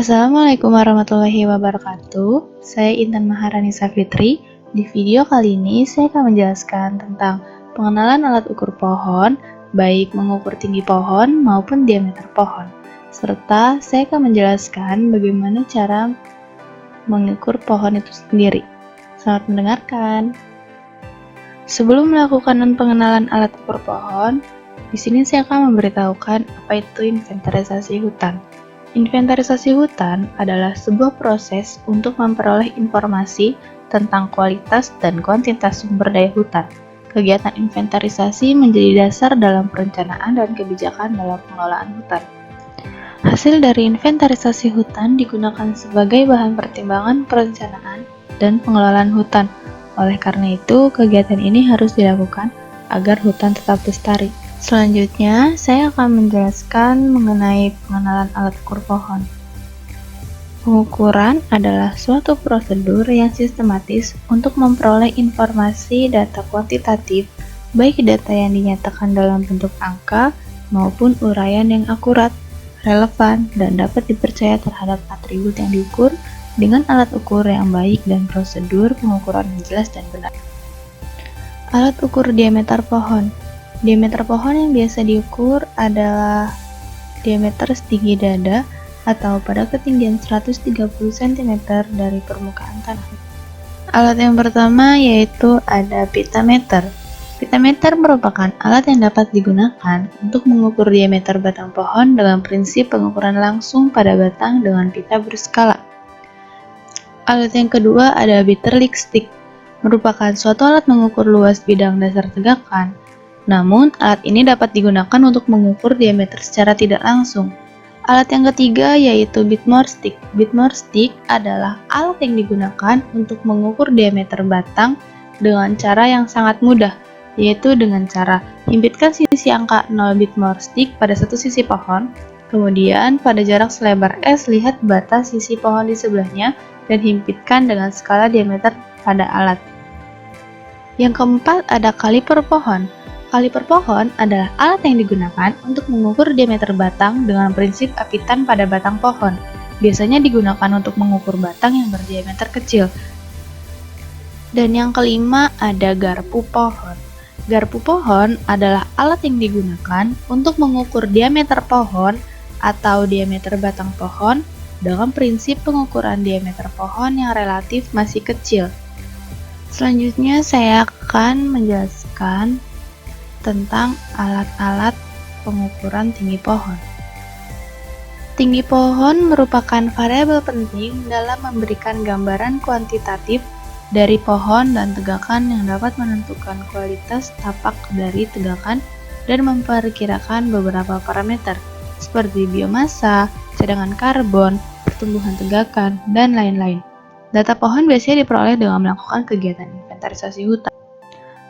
Assalamualaikum warahmatullahi wabarakatuh. Saya Intan Maharani Safitri. Di video kali ini saya akan menjelaskan tentang pengenalan alat ukur pohon, baik mengukur tinggi pohon maupun diameter pohon. Serta saya akan menjelaskan bagaimana cara mengukur pohon itu sendiri. Selamat mendengarkan. Sebelum melakukan pengenalan alat ukur pohon, di sini saya akan memberitahukan apa itu inventarisasi hutan. Inventarisasi hutan adalah sebuah proses untuk memperoleh informasi tentang kualitas dan kuantitas sumber daya hutan. Kegiatan inventarisasi menjadi dasar dalam perencanaan dan kebijakan dalam pengelolaan hutan. Hasil dari inventarisasi hutan digunakan sebagai bahan pertimbangan perencanaan dan pengelolaan hutan. Oleh karena itu, kegiatan ini harus dilakukan agar hutan tetap lestari. Selanjutnya, saya akan menjelaskan mengenai pengenalan alat ukur pohon. Pengukuran adalah suatu prosedur yang sistematis untuk memperoleh informasi data kuantitatif, baik data yang dinyatakan dalam bentuk angka maupun uraian yang akurat, relevan, dan dapat dipercaya terhadap atribut yang diukur dengan alat ukur yang baik dan prosedur pengukuran yang jelas dan benar. Alat ukur diameter pohon. Diameter pohon yang biasa diukur adalah diameter setinggi dada atau pada ketinggian 130 cm dari permukaan tanah. Alat yang pertama yaitu ada pitameter. Pitameter merupakan alat yang dapat digunakan untuk mengukur diameter batang pohon dengan prinsip pengukuran langsung pada batang dengan pita berskala. Alat yang kedua ada Bitterlich stick, merupakan suatu alat mengukur luas bidang dasar tegakan. Namun, alat ini dapat digunakan untuk mengukur diameter secara tidak langsung. Alat yang ketiga yaitu Whitmore stick. Whitmore stick adalah alat yang digunakan untuk mengukur diameter batang dengan cara yang sangat mudah, yaitu dengan cara himpitkan sisi angka 0 Whitmore stick pada satu sisi pohon, kemudian pada jarak selebar S lihat batas sisi pohon di sebelahnya dan himpitkan dengan skala diameter pada alat. Yang keempat ada kaliper pohon. Kaliper pohon adalah alat yang digunakan untuk mengukur diameter batang dengan prinsip apitan pada batang pohon. Biasanya digunakan untuk mengukur batang yang berdiameter kecil. Dan yang kelima ada garpu pohon. Garpu pohon adalah alat yang digunakan untuk mengukur diameter pohon atau diameter batang pohon dengan prinsip pengukuran diameter pohon yang relatif masih kecil. Selanjutnya saya akan menjelaskan tentang alat-alat pengukuran tinggi pohon. Tinggi pohon merupakan variabel penting dalam memberikan gambaran kuantitatif dari pohon dan tegakan yang dapat menentukan kualitas tapak dari tegakan dan memperkirakan beberapa parameter seperti biomassa, cadangan karbon, pertumbuhan tegakan, dan lain-lain. Data pohon biasanya diperoleh dengan melakukan kegiatan inventarisasi hutan.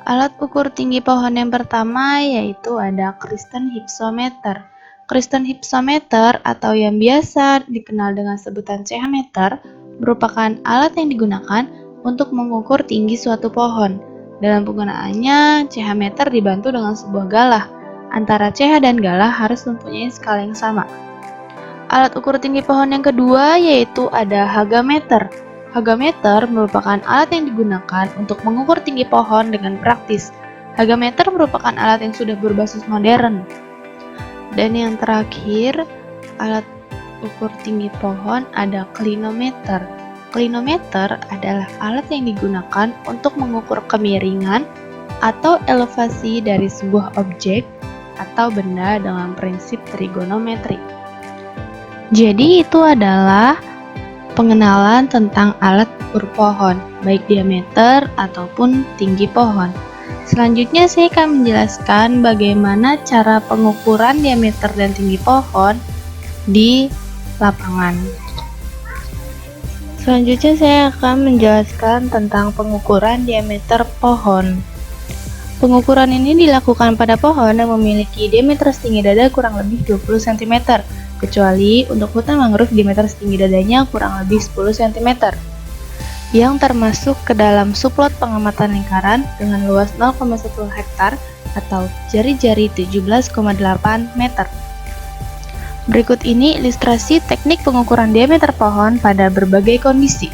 Alat ukur tinggi pohon yang pertama yaitu ada Christian hypsometer. Christian hypsometer atau yang biasa dikenal dengan sebutan CH meter merupakan alat yang digunakan untuk mengukur tinggi suatu pohon. Dalam penggunaannya, CH meter dibantu dengan sebuah galah. Antara CH dan galah harus mempunyai skala yang sama. Alat ukur tinggi pohon yang kedua yaitu ada hagameter. Hagameter merupakan alat yang digunakan untuk mengukur tinggi pohon dengan praktis. Hagameter merupakan alat yang sudah berbasis modern. Dan yang terakhir, alat ukur tinggi pohon ada clinometer. Clinometer adalah alat yang digunakan untuk mengukur kemiringan atau elevasi dari sebuah objek atau benda dengan prinsip trigonometri. Jadi itu adalah pengenalan tentang alat ukur pohon, baik diameter ataupun tinggi pohon. Selanjutnya saya akan menjelaskan bagaimana cara pengukuran diameter dan tinggi pohon di lapangan. Selanjutnya saya akan menjelaskan tentang pengukuran diameter pohon. Pengukuran ini dilakukan pada pohon yang memiliki diameter setinggi dada kurang lebih 20 cm. Kecuali untuk hutan mangrove diameter setinggi dadanya kurang lebih 10 cm, yang termasuk ke dalam suplot pengamatan lingkaran dengan luas 0,1 hektar atau jari-jari 17,8 meter. Berikut ini ilustrasi teknik pengukuran diameter pohon pada berbagai kondisi.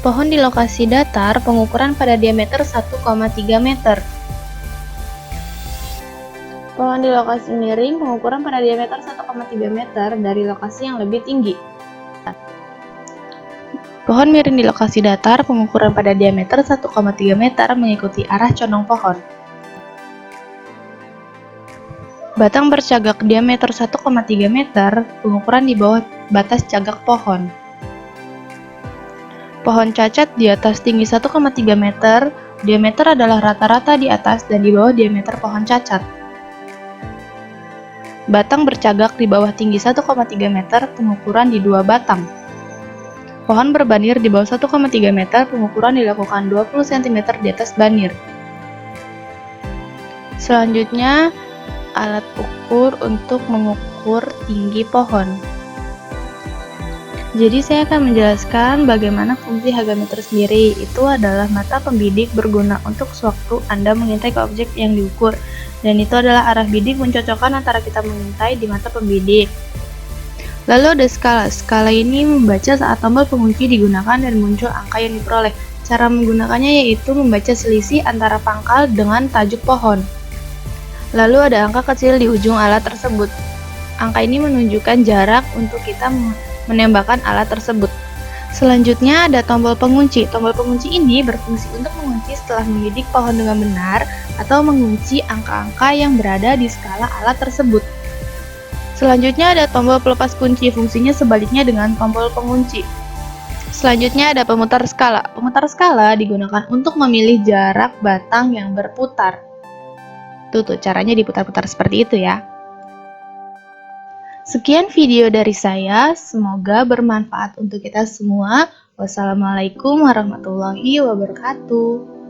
Pohon di lokasi datar, pengukuran pada diameter 1,3 meter. Pohon di lokasi miring, pengukuran pada diameter 1,3 meter dari lokasi yang lebih tinggi. Pohon miring di lokasi datar, pengukuran pada diameter 1,3 meter mengikuti arah condong pohon. Batang bercagak diameter 1,3 meter, pengukuran di bawah batas cagak pohon. Pohon cacat di atas tinggi 1,3 meter, diameter adalah rata-rata di atas dan di bawah diameter pohon cacat. Batang bercagak di bawah tinggi 1,3 meter, pengukuran di 2 batang. Pohon berbanir di bawah 1,3 meter, pengukuran dilakukan 20 cm di atas banir. Selanjutnya, alat ukur untuk mengukur tinggi pohon. Jadi saya akan menjelaskan bagaimana fungsi hagometer sendiri. Itu adalah mata pembidik berguna untuk sewaktu Anda mengintai ke objek yang diukur. Dan itu adalah arah bidik mencocokkan antara kita mengintai di mata pembidik. Lalu ada skala. Skala ini membaca saat tombol pengunci digunakan dan muncul angka yang diperoleh. Cara menggunakannya yaitu membaca selisih antara pangkal dengan tajuk pohon. Lalu ada angka kecil di ujung alat tersebut. Angka ini menunjukkan jarak untuk kita menembakkan alat tersebut. Selanjutnya ada tombol pengunci. Tombol pengunci ini berfungsi untuk mengunci setelah membidik pohon dengan benar atau mengunci angka-angka yang berada di skala alat tersebut. Selanjutnya ada tombol pelepas kunci. Fungsinya sebaliknya dengan tombol pengunci. Selanjutnya ada pemutar skala. Pemutar skala digunakan untuk memilih jarak batang yang berputar. Tuh caranya diputar-putar seperti itu ya. Sekian video dari saya, semoga bermanfaat untuk kita semua. Wassalamualaikum warahmatullahi wabarakatuh.